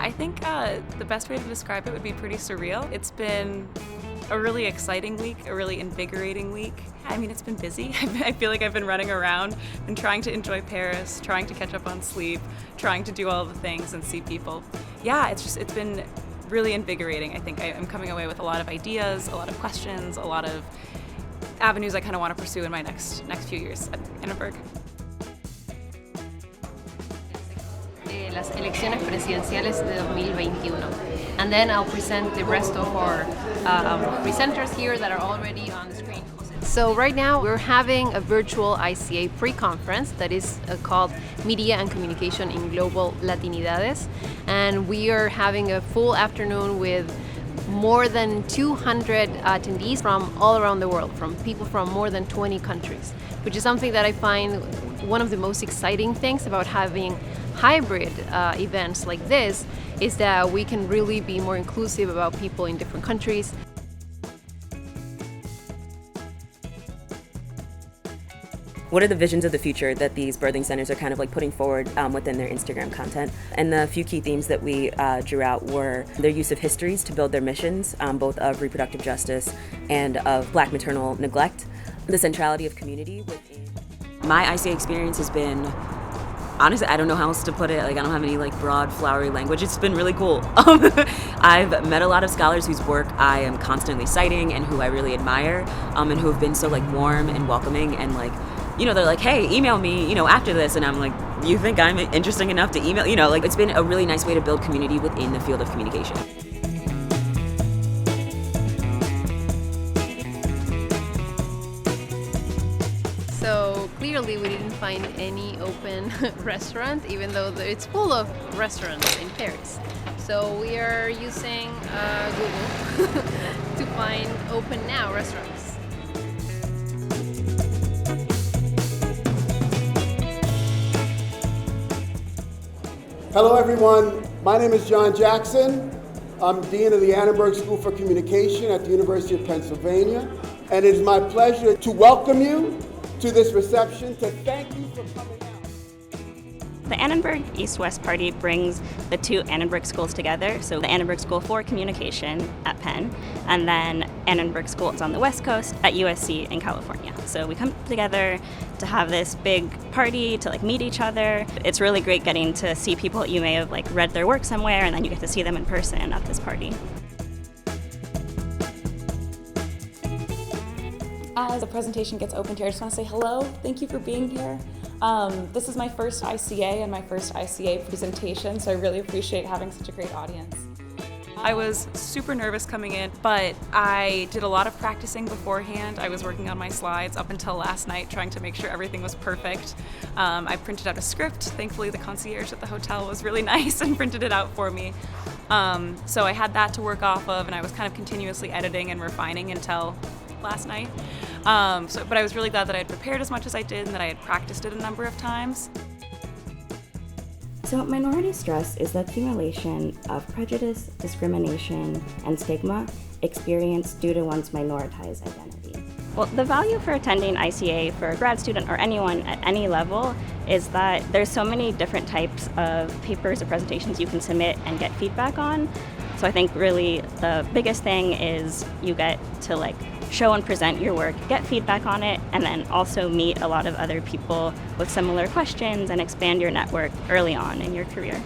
I think the best way to describe it would be pretty surreal. It's been a really exciting week, a really invigorating week. I mean, it's been busy. I feel like I've been running around and trying to enjoy Paris, trying to catch up on sleep, trying to do all the things and see people. Yeah, it's been really invigorating. I think I'm coming away with a lot of ideas, a lot of questions, a lot of avenues I kind of want to pursue in my next few years at Annenberg. Las elecciones presidenciales de 2021. And then I'll present the rest of our presenters here that are already on the screen. So right now we're having a virtual ICA pre-conference that is called Media and Communication in Global Latinidades. And we are having a full afternoon with more than 200 attendees from all around the world, from people from more than 20 countries, which is something that I find one of the most exciting things about having hybrid events like this is that we can really be more inclusive about people in different countries. What are the visions of the future that these birthing centers are kind of like putting forward within their Instagram content? And the few key themes that we drew out were their use of histories to build their missions, both of reproductive justice and of Black maternal neglect, the centrality of community within. My ICA experience has been, honestly, I don't know how else to put it. Like, I don't have any like broad, flowery language. It's been really cool. I've met a lot of scholars whose work I am constantly citing and who I really admire, and who have been so like warm and welcoming and like, you know, they're like, hey, email me, you know, after this. And I'm like, you think I'm interesting enough to email? You know, like, it's been a really nice way to build community within the field of communication. So clearly we didn't find any open restaurant, even though it's full of restaurants in Paris. So we are using Google to find open now restaurants. Hello everyone, my name is John Jackson. I'm Dean of the Annenberg School for Communication at the University of Pennsylvania. And it is my pleasure to welcome you to this reception, to thank you for coming out. The Annenberg East-West Party brings the two Annenberg schools together. So the Annenberg School for Communication at Penn, and then Annenberg Schools on the West Coast at USC in California. So we come together to have this big party, to like meet each other. It's really great getting to see people that you may have like read their work somewhere, and then you get to see them in person at this party. As the presentation gets opened here, I just want to say hello. Thank you for being here. This is my first ICA and my first ICA presentation, so I really appreciate having such a great audience. I was super nervous coming in, but I did a lot of practicing beforehand. I was working on my slides up until last night, trying to make sure everything was perfect. I printed out a script. Thankfully, the concierge at the hotel was really nice and printed it out for me. So I had that to work off of, and I was kind of continuously editing and refining until last night. But I was really glad that I had prepared as much as I did and that I had practiced it a number of times. So minority stress is the accumulation of prejudice, discrimination, and stigma experienced due to one's minoritized identity. Well, the value for attending ICA for a grad student or anyone at any level is that there's so many different types of papers or presentations you can submit and get feedback on. So I think really the biggest thing is you get to like show and present your work, get feedback on it, and then also meet a lot of other people with similar questions and expand your network early on in your career.